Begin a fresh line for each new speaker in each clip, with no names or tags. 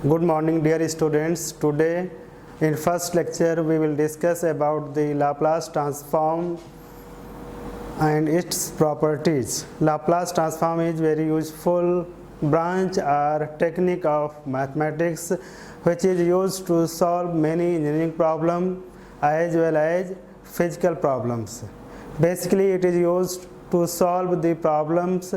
Good morning dear students. Today in first lecture we will discuss about the Laplace transform and its properties. Laplace transform is very useful branch or technique of mathematics which is used to solve many engineering problems as well as physical problems. Basically it is used to solve the problems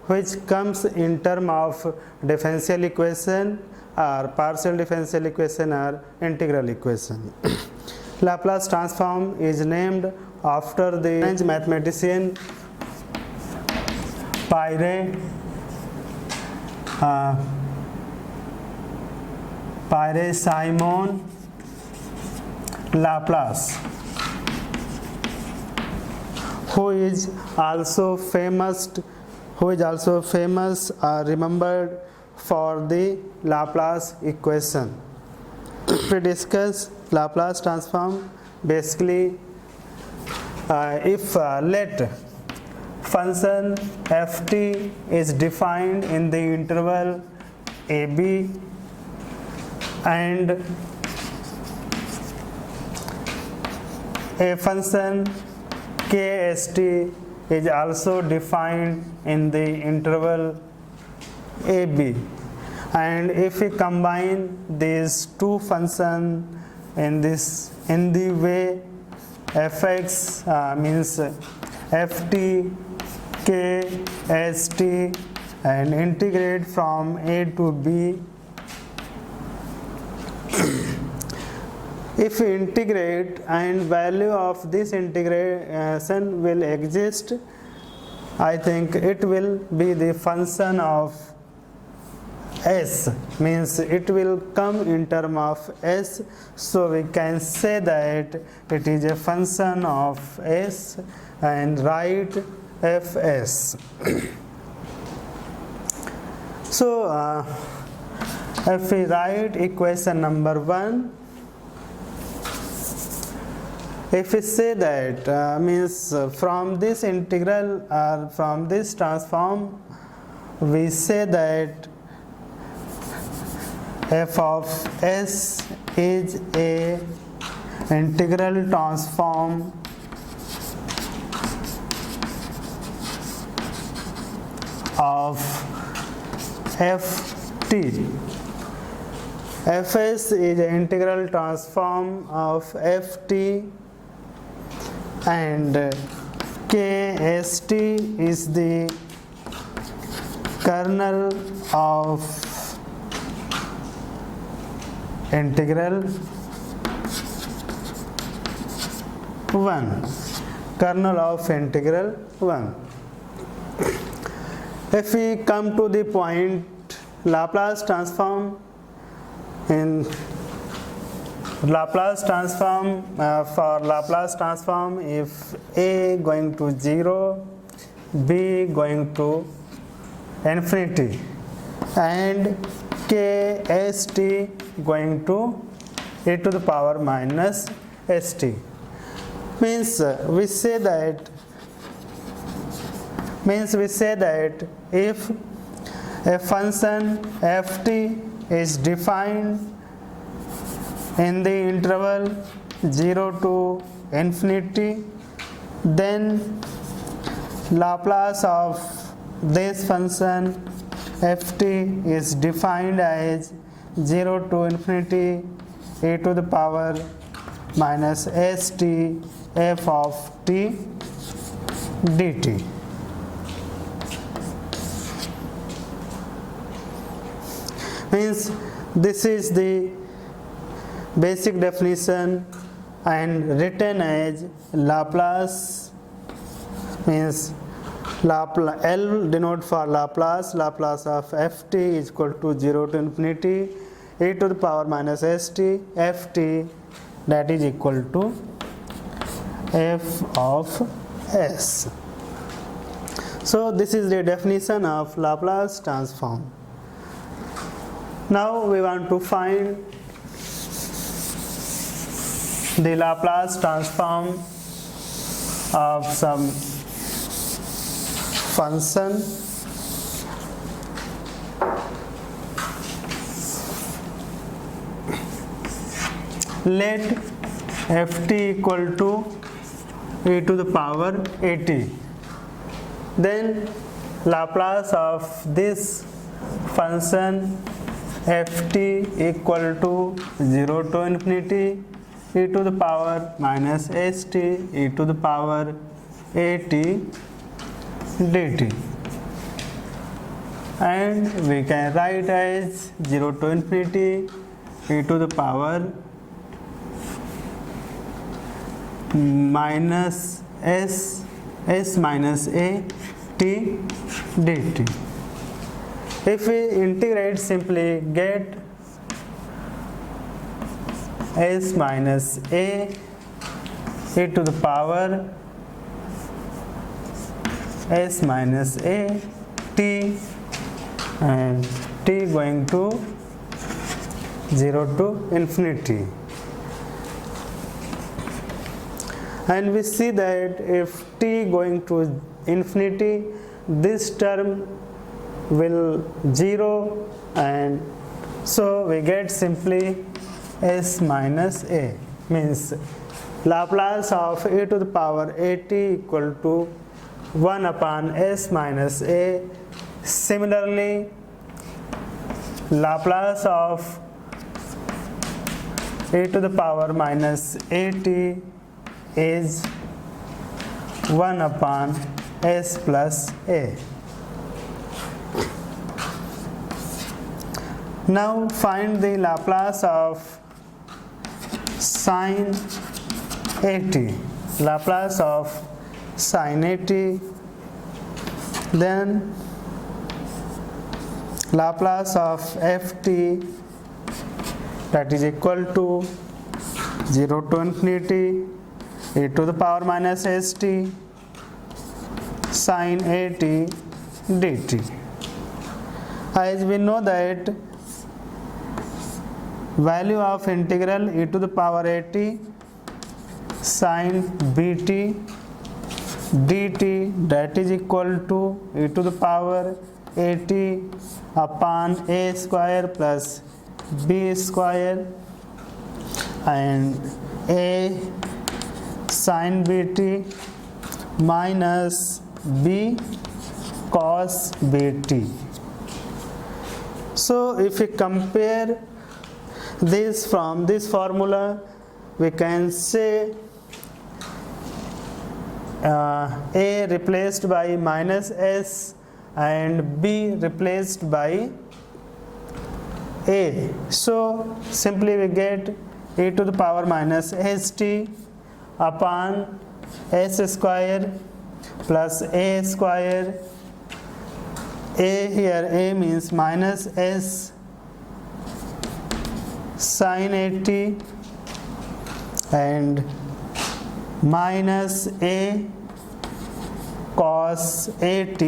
which comes in term of differential equation or partial differential equation or integral equation. Laplace transform is named after the French mathematician Pierre-Simon Laplace, who is also famous remembered for the Laplace equation. If we discuss Laplace transform, basically if let function ft is defined in the interval ab and a function kst is also defined in the interval ab, and if we combine these two functions in the way fx means ft k st and integrate from a to b. If we integrate and value of this integration will exist, I think it will be the function of s, means it will come in term of s, so we can say that it is a function of s and write fs. So if we write equation number 1, if we say that means from this integral or from this transform, we say that f of s is a integral transform of ft. fs is an integral transform of ft and kst is the kernel of integral 1, kernel of integral 1. If we come to the point Laplace transform, in Laplace transform for Laplace transform, if a going to 0, b going to infinity and kst going to e to the power minus st, means we say that if a function ft is defined in the interval 0 to infinity, then Laplace of this function ft is defined as 0 to infinity e to the power minus st f of t dt. Means this is the basic definition and written as Laplace, means L denote for Laplace of ft is equal to 0 to infinity e to the power minus st ft, that is equal to f of s. So this is the definition of Laplace transform. Now we want to find the Laplace transform of some function Let ft equal to e to the power at. Then Laplace of this function ft equal to 0 to infinity e to the power minus st e to the power at dt, and we can write as 0 to infinity e to the power minus s minus a t dt. If we integrate, simply get s minus a e to the power s minus a t, and t going to 0 to infinity. And we see that if t going to infinity, this term will 0, and so we get simply s minus a, means Laplace of e to the power at equal to 1 upon s minus a. Similarly, Laplace of e to the power minus at is 1 upon s plus a. Now find the Laplace of sin at. Laplace of sin at, then Laplace of ft, that is equal to 0 to infinity e to the power minus st sin at dt. As we know that value of integral e to the power at sin bt dt, that is equal to e to the power at upon a square plus b square, and a sin bt minus b cos bt. So if we compare this from this formula, we can say a replaced by minus s and b replaced by a. So simply we get e to the power minus st upon s square plus a square. A here, a means minus s sin at and minus a cos at,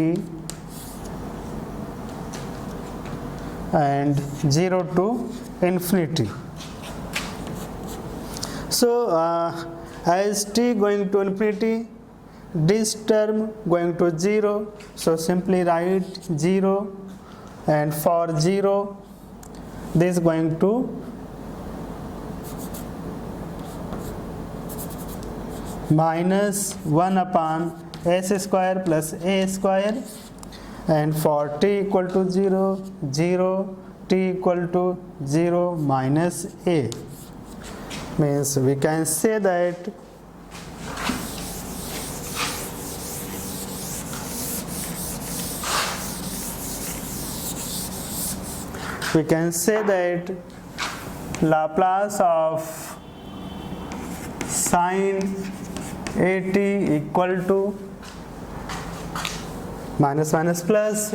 and 0 to infinity. So as t going to infinity, this term going to 0, so simply write 0, and for 0 this going to minus 1 upon s square plus a square, and for t equal to 0, 0, t equal to 0 minus a, means we can say that Laplace of sin at equal to minus minus plus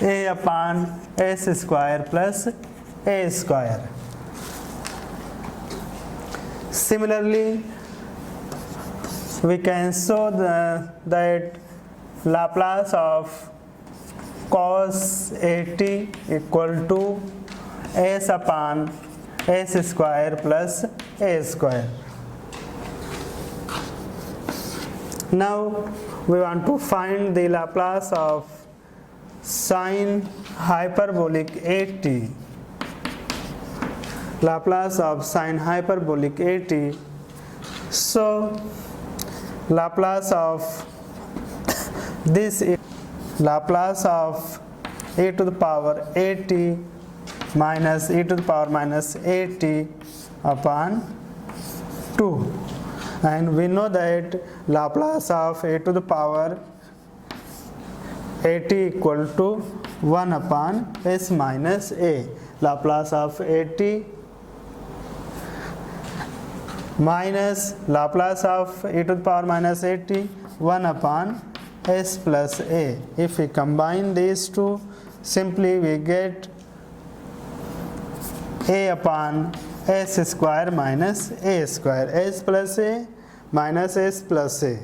a upon s square plus a square. Similarly, we can show that Laplace of cos at equal to s upon s square plus a square. Now we want to find the Laplace of sin hyperbolic at. Laplace of sine hyperbolic at. So Laplace of this is Laplace of a to the power at minus e to the power minus at upon 2, and we know that Laplace of a to the power at equal to 1 upon s minus a. Laplace of at minus Laplace of e to the power minus at 1 upon s plus a. If we combine these two, simply we get a upon s square minus a square, s plus a minus s plus a.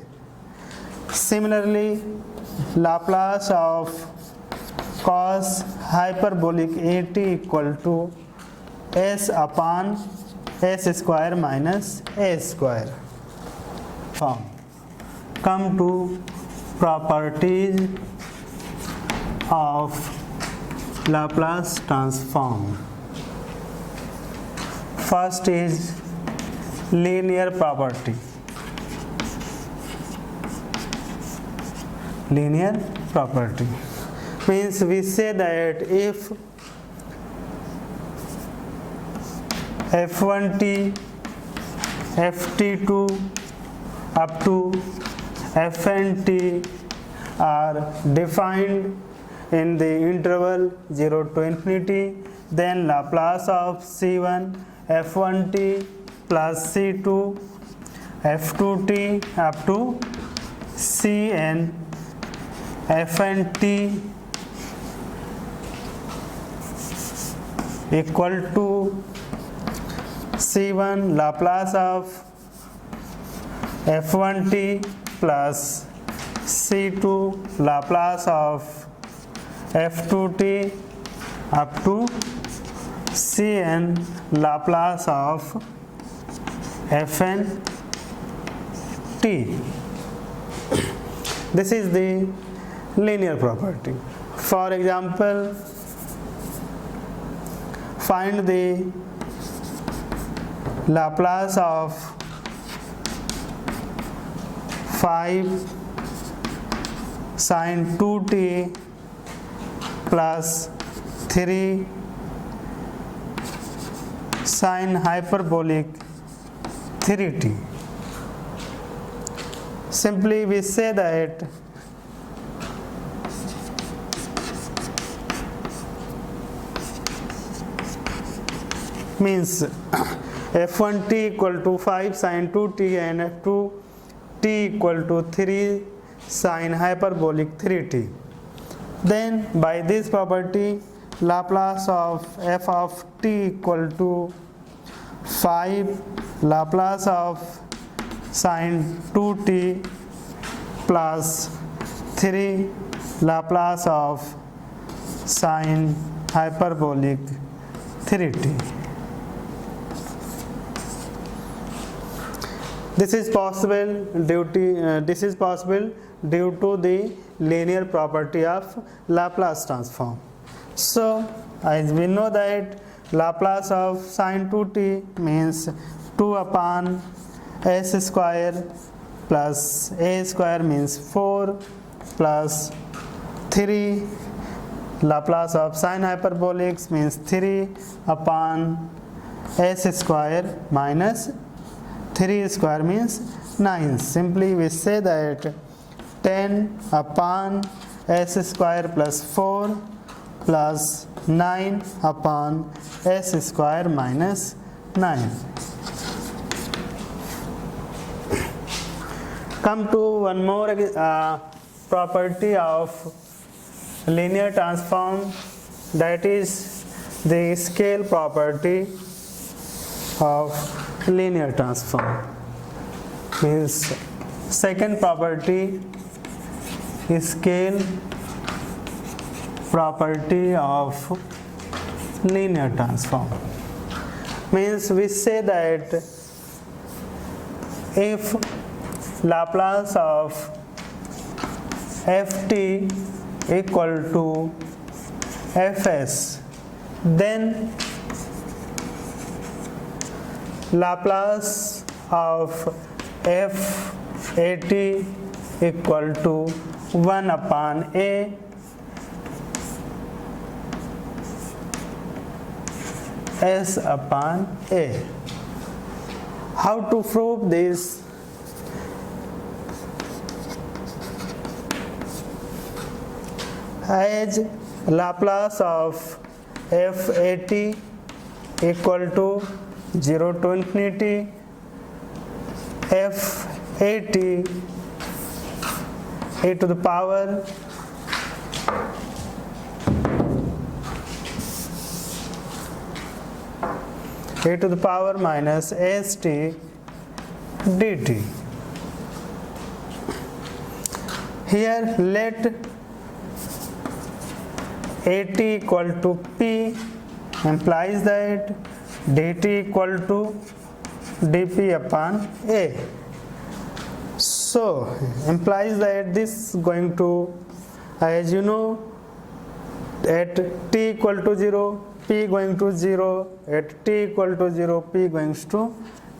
Similarly, Laplace of cos hyperbolic at equal to s upon s square minus a square form. Come to properties of Laplace transform. First is linear property. Linear property means we say that if f1t, ft2 up to fnt are defined in the interval 0 to infinity, then Laplace of c1 f1t plus c2 f2t up to cn fnt equal to c1 Laplace of f1t plus c2 Laplace of f2t up to cn Laplace of fnt. This is the linear property. For example, find the Laplace of 5 sin 2t plus 3 sin hyperbolic 3t. Simply we say that means f1t equal to 5 sin 2t and f2t equal to 3 sin hyperbolic 3t. Then by this property, Laplace of f of t equal to 5 Laplace of sin 2t plus 3 Laplace of sin hyperbolic 3t. This is possible due to the linear property of Laplace transform. So, as we know that Laplace of sin 2t means 2 upon s square plus a square means 4 plus 3 Laplace of sin hyperbolics means 3 upon s square minus 3 square means 9. Simply we say that 10 upon s square plus 4 plus 9 upon s square minus 9. Come to one more property of linear transform, that is the scale property of linear transform. Means second property is scale property of linear transform. Means we say that if Laplace of ft equal to fs, then Laplace of f at equal to 1 upon a s upon a. How to prove this? As Laplace of f at equal to 0 to infinity f at a to the power minus st dt. Here let at equal to p implies that dt equal to dp upon a. So implies that this is going to, as you know, at t equal to 0 p going to 0, at t equal to 0 p going to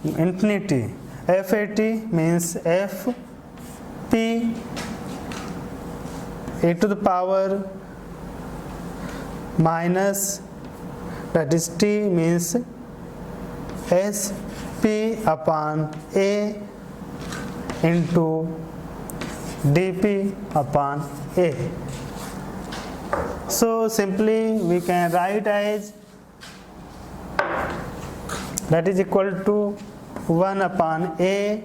infinity. F at means f p a to the power minus, that is t means s p upon a into dp upon a. So simply we can write as that is equal to 1 upon a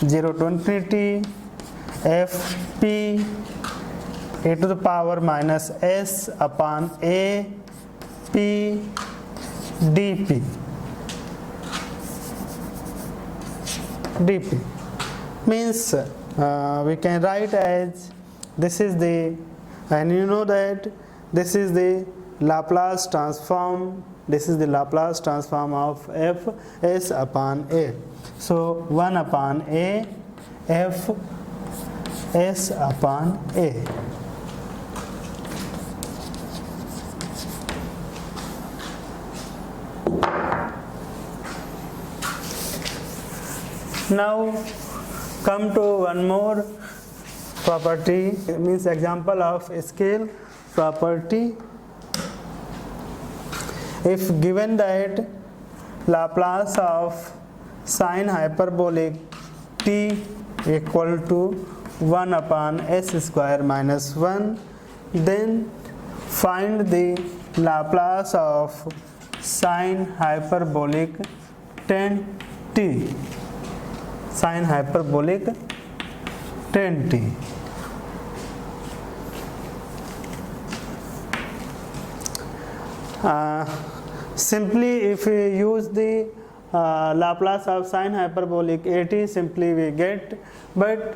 0 to infinity f p a to the power minus s upon a p dp. dp means we can write as this is the, and you know that this is the Laplace transform, this is the Laplace transform of f s upon a. So 1 upon a f s upon a. Now come to one more property, it means example of scale property. If given that Laplace of sine hyperbolic t equal to 1 upon s square minus 1, then find the Laplace of sine hyperbolic tan t. Sine hyperbolic tan t. Simply if we use the Laplace of sine hyperbolic at, simply we get, but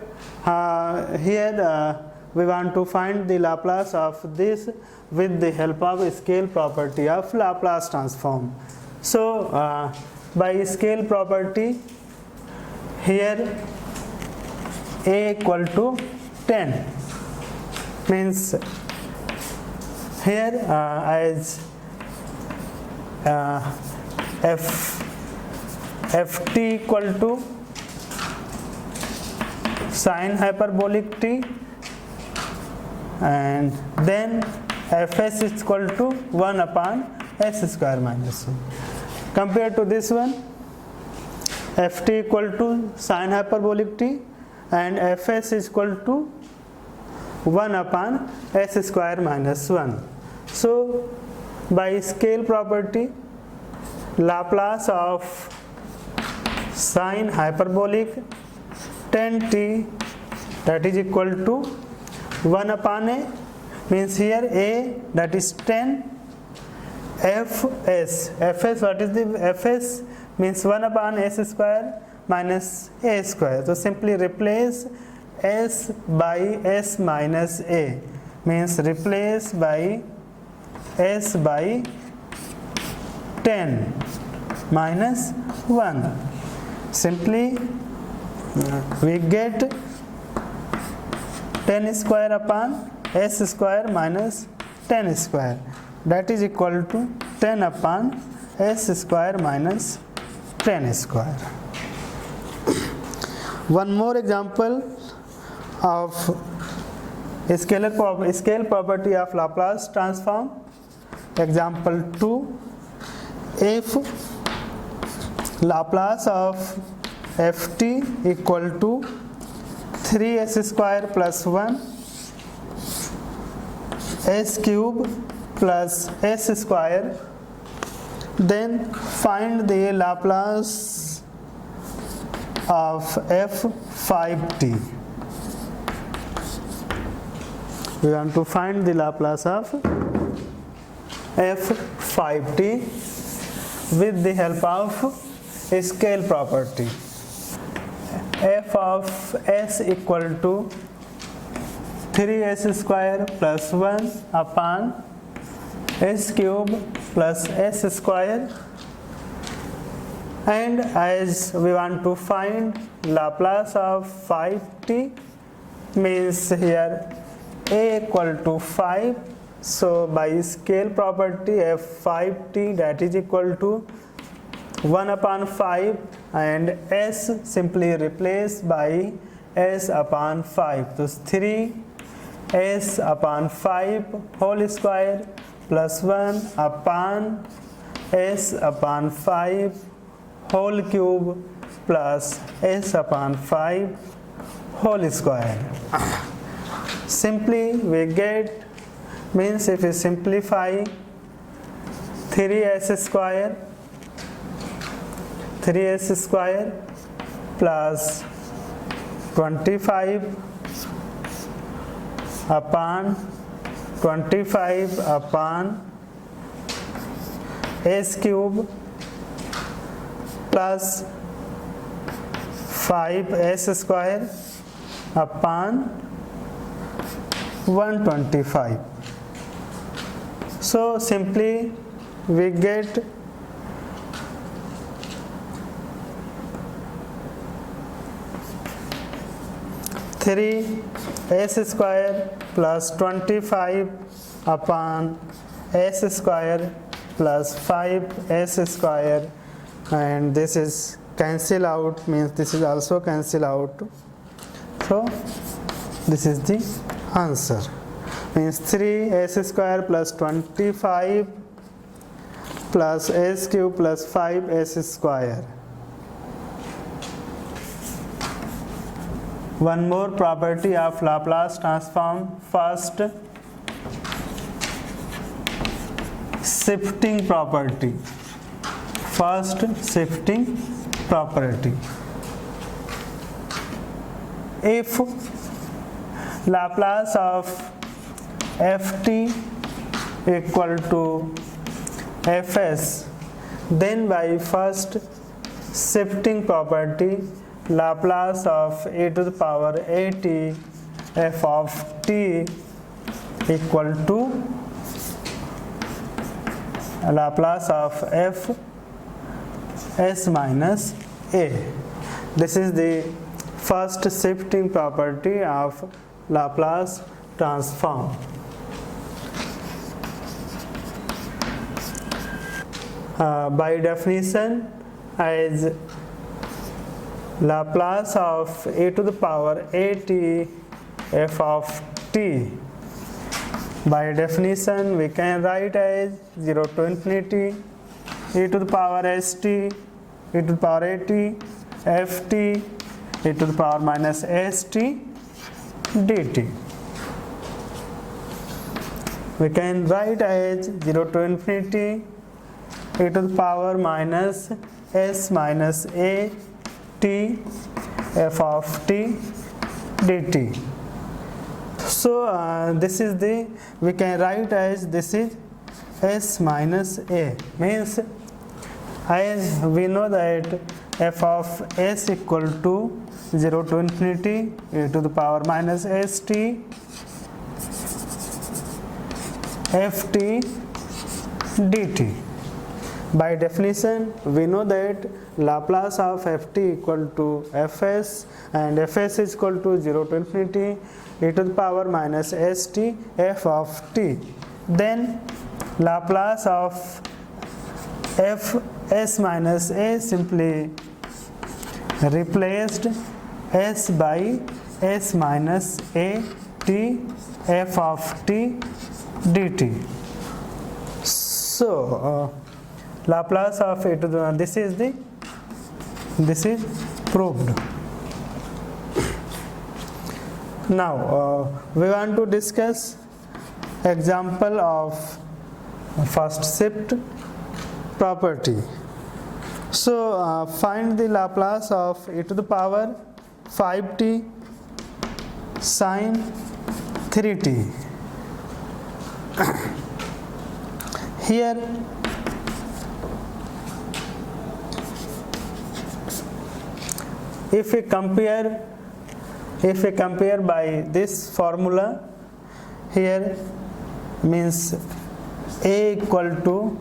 here we want to find the Laplace of this with the help of scale property of Laplace transform. So by scale property, here a equal to 10 means here as ft equal to sine hyperbolic t, and then fs is equal to 1 upon s square minus 1. Compared to this one, ft equal to sine hyperbolic t and fs is equal to 1 upon s square minus 1. So by scale property, Laplace of sine hyperbolic tan t, that is equal to 1 upon a, means here a, that is 10, fs, what is the fs, means 1 upon s square minus a square. So simply replace s by s minus a, means replace by s by 10 minus 1. Simply we get 10 square upon s square minus 10 square, that is equal to 10 upon s square minus 10 square. One more example of scale property of Laplace transform. Example 2. If Laplace of ft equal to 3s square plus 1 s cube plus s square, then find the Laplace of f5t. We want to find the Laplace of f5t with the help of scale property. F of s equal to 3s square plus 1 upon s cube plus s square, and as we want to find Laplace of 5t, means here a equal to 5, so by scale property f5t, that is equal to 1 upon 5, and s simply replaced by s upon 5. So 3s upon 5 whole square plus 1 upon s upon 5 whole cube plus s upon 5 whole square. Simply we get, means if we simplify 3s square plus 25 upon 25 upon s cube plus 5s square upon 125. So simply we get three s square plus 25 upon s square plus 5s square, and this is cancel out, means this is also cancel out. So this is the answer, means 3s square plus 25 plus s cube plus 5s square. One more property of Laplace transform. First, shifting property. First, shifting property. If Laplace of ft equal to fs, then by first shifting property, Laplace of a to the power at f of t equal to Laplace of f s minus a. This is the first shifting property of Laplace transform. By definition, as Laplace of a to the power at f of t, by definition we can write as 0 to infinity e to the power st e to the power at ft e to the power minus st dt. We can write as 0 to infinity e to the power minus s minus a t f of t dt. So this is the, we can write as this is s minus a, means as we know that f of s equal to 0 to infinity e to the power minus st ft dt. By definition, we know that Laplace of ft equal to fs, and fs is equal to 0 to infinity e to the power minus st f of t. Then Laplace of f s minus a simply replaced s by s minus a t f of t dt. So Laplace of a to the this is proved. Now we want to discuss example of first shift property. So find the Laplace of e to the power 5t sin 3t. Here if we compare by this formula, here means a equal to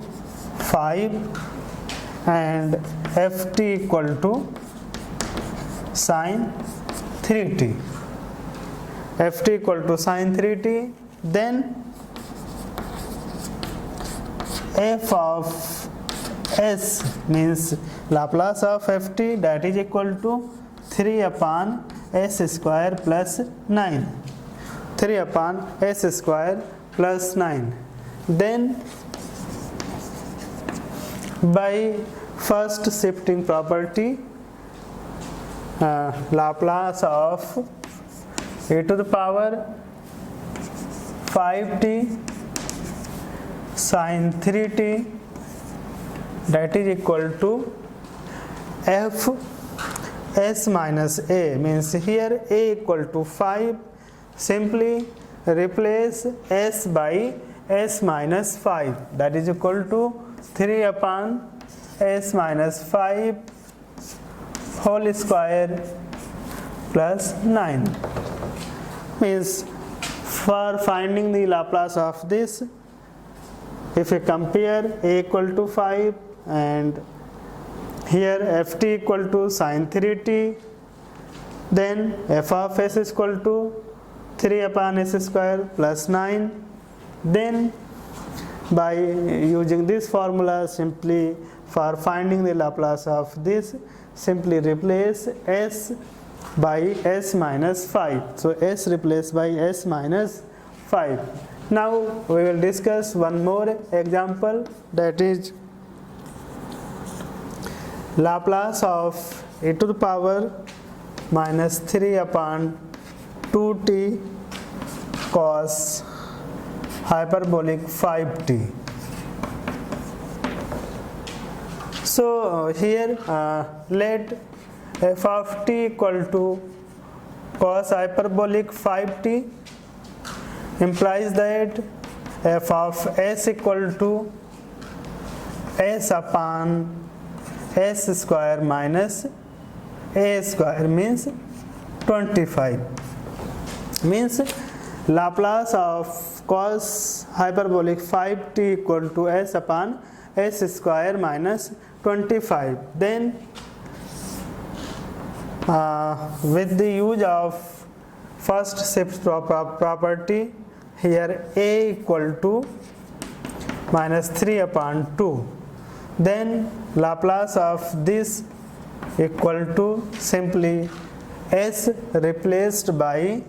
5 and ft equal to sin 3t. ft equal to sin 3t, then f of s means Laplace of ft, that is equal to 3 upon s square plus 9. 3 upon s square plus 9. Then by first shifting property, Laplace of e to the power 5t sin 3t, that is equal to f s minus a, means here a equal to 5, simply replace s by s minus 5, that is equal to 3 upon s minus 5 whole square plus 9. Means for finding the Laplace of this, if we compare a equal to 5 and here ft equal to sin 3t, then f of s is equal to 3 upon s square plus 9. Then by using this formula, simply for finding the Laplace of this, simply replace s by s minus 5. So s replaced by s minus 5. Now we will discuss one more example, that is Laplace of e to the power minus 3 upon 2t cos hyperbolic 5t. So here let f of t equal to cos hyperbolic 5t, implies that f of s equal to s upon s square minus a square, means 25. Means Laplace of cos hyperbolic 5t equal to s upon s square minus 25. Then with the use of first shift property, here a equal to minus 3 upon 2. Then Laplace of this equal to simply s replaced by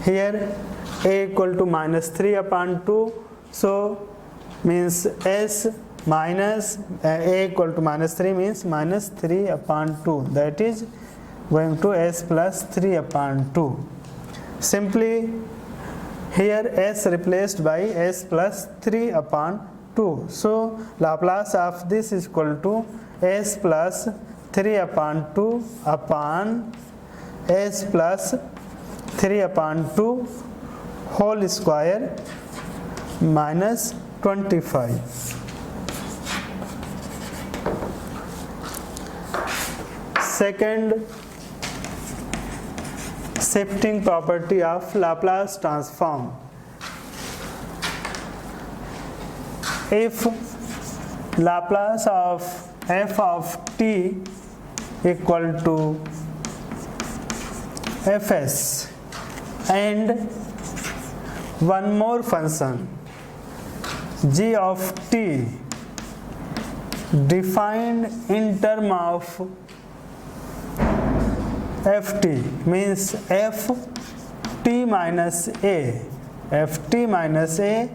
here a equal to minus 3 upon 2. So means s minus a equal to minus 3 means minus 3 upon 2, that is going to s plus 3 upon 2. Simply here s replaced by s plus 3 upon 2. So Laplace of this is equal to s plus 3 upon 2 upon s plus 3 upon 2 whole square minus 25. Second shifting property of Laplace transform. If Laplace of f of t equal to fs and one more function g of t defined in term of ft means ft minus a, ft minus a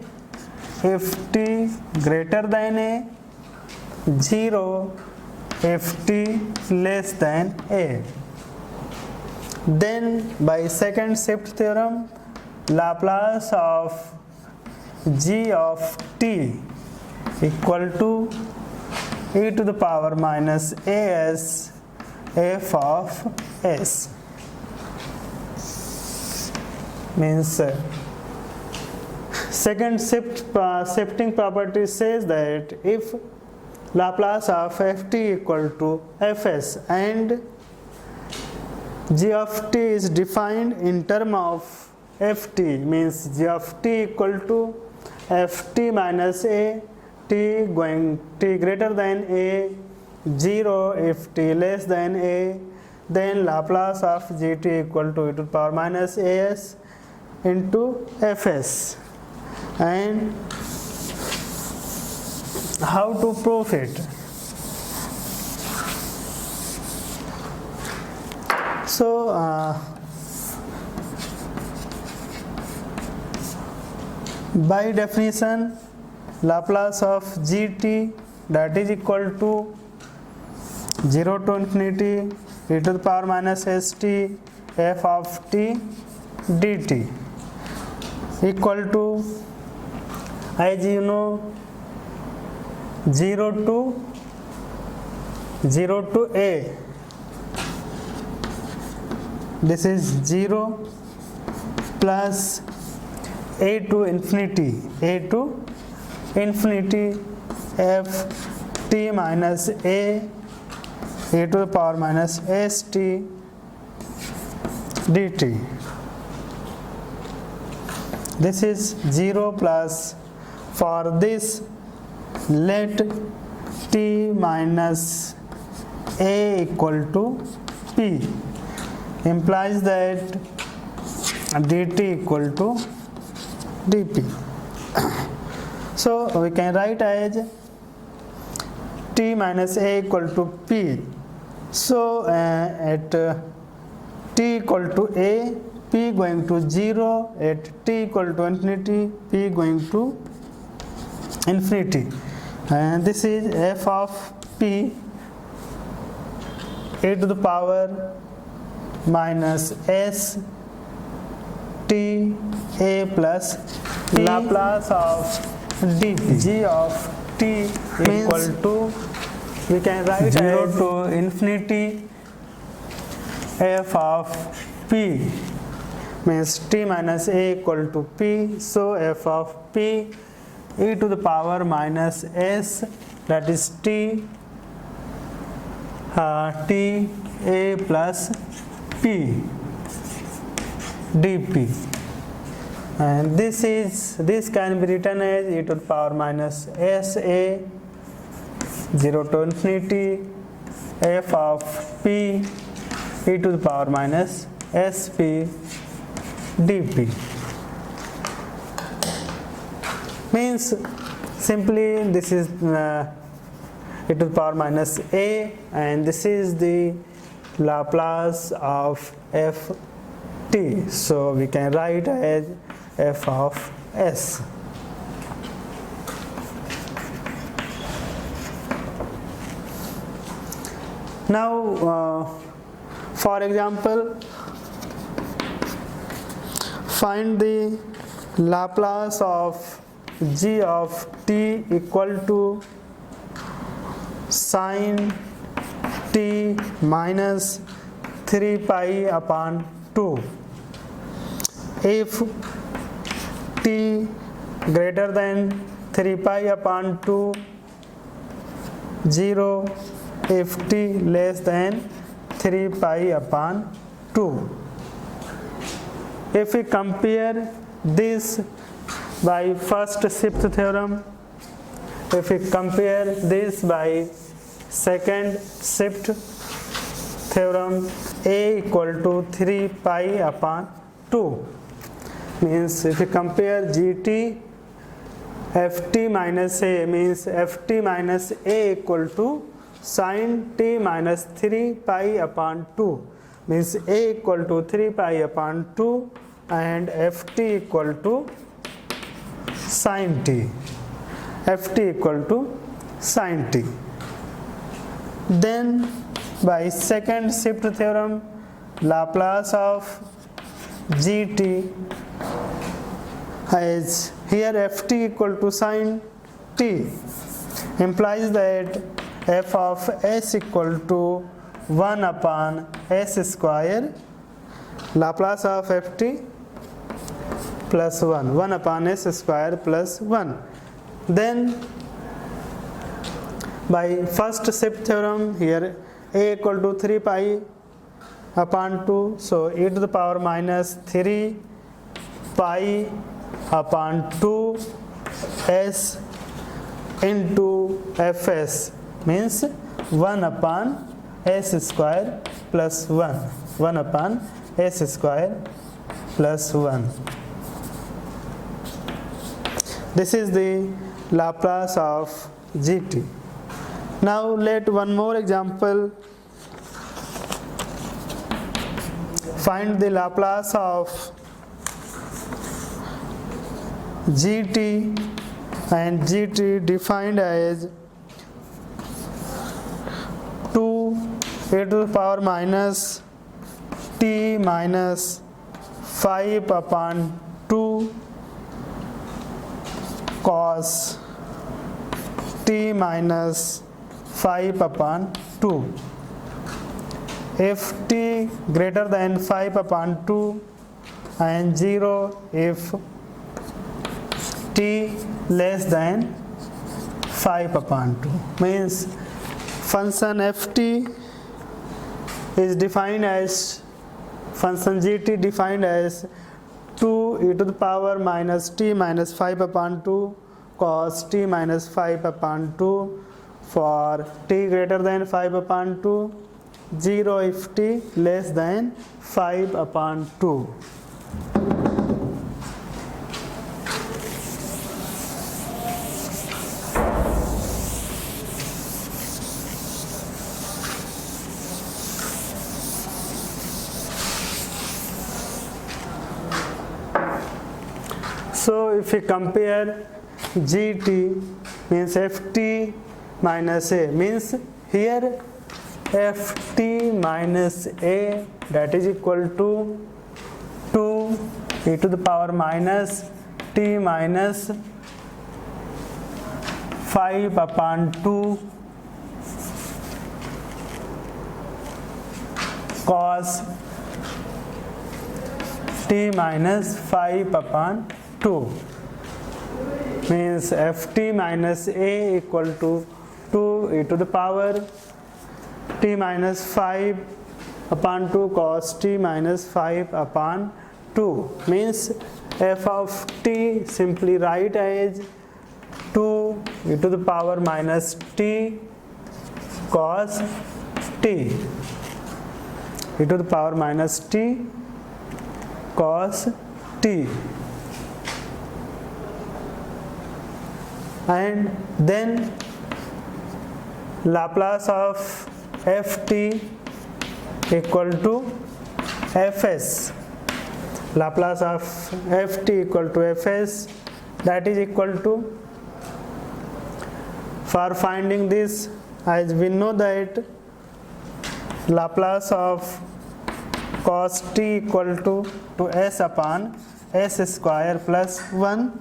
if t greater than a, 0 if t less than a. Then by second shift theorem, Laplace of g of t equal to e to the power minus as f of s means second shifting property says that if Laplace of ft equal to fs and g of t is defined in term of ft means g of t equal to ft minus a, t greater than a, 0 if t less than a, then Laplace of gt equal to e to the power minus as into fs. And how to prove it? So by definition, Laplace of gt that is equal to 0 to infinity e to the power minus st f of t dt equal to, as you know, 0 to a, this is 0 plus a to infinity f t minus a e to the power minus st dt. This is 0 plus, for this let t minus a equal to p implies that dt equal to dp. So we can write as t minus a equal to p. So at t equal to a, p going to 0, at t equal to infinity, p going to infinity, and this is f of p e to the power minus s t a plus p. Laplace of dp g of t equal to, we can write 0 to infinity f of p means t minus a equal to p. So f of p e to the power minus s, that is t a plus p dp, and this can be written as e to the power minus sa 0 to infinity f of p e to the power minus sp dp. Means simply this is e to the power minus a, and this is the Laplace of f t. So we can write as f of s. Now for example, find the Laplace of g of t equal to sin t minus 3 pi upon 2 if t greater than 3 pi upon 2, 0 if t less than 3 pi upon 2. If we compare this by first shift theorem, if we compare this by second shift theorem, a equal to 3 pi upon 2 means if we compare gt ft minus a means ft minus a equal to sin t minus 3 pi upon 2 means a equal to 3 pi upon 2 and ft equal to sin t, ft equal to sin t. Then by second shift theorem, Laplace of gt as here ft equal to sin t implies that f of s equal to 1 upon s square Laplace of ft plus 1 upon s square plus 1. Then by first shift theorem, here a equal to 3 pi upon 2, so e to the power minus 3 pi upon 2 s into fs means 1 upon s square plus 1 upon s square plus 1. This is the Laplace of gt. Now let one more example. Find the Laplace of gt, and gt defined as 2 e to the power minus t minus 5 upon 2 cos t minus 5 upon 2. If t greater than 5 upon 2 and 0 if t less than 5 upon 2 means function ft is defined as function gt defined as 2 e to the power minus t minus 5 upon 2 cos t minus 5 upon 2 for t greater than 5 upon 2, 0 if t less than 5 upon 2. So if we compare gt means ft minus a means here ft minus a that is equal to 2 e to the power minus t minus 5 upon 2 cos t minus 5 upon 2 means ft minus a equal to 2 e to the power t minus 5 upon 2 cos t minus 5 upon 2 means f of t simply write as 2 e to the power minus t cos t e to the power minus t cos t. And then Laplace of ft equal to fs. Laplace of ft equal to fs, that is equal to, for finding this, as we know that Laplace of cos t equal to s upon s square plus 1,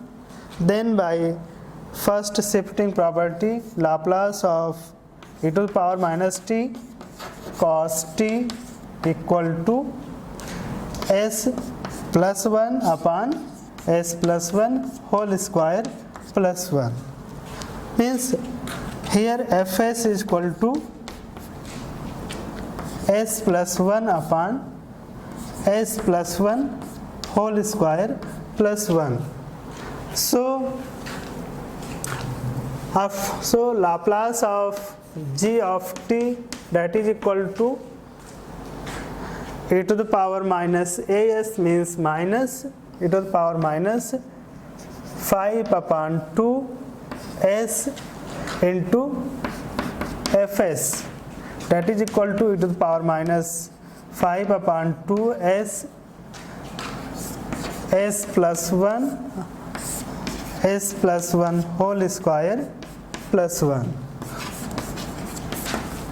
then by first shifting property Laplace of e to the power minus t cos t equal to s plus 1 upon s plus 1 whole square plus 1 means here fs is equal to s plus 1 upon s plus 1 whole square plus 1. So Laplace of g of t that is equal to e to the power minus as means minus e to the power minus 5 upon 2 s into fs, that is equal to e to the power minus 5 upon 2 s plus 1 whole square plus 1.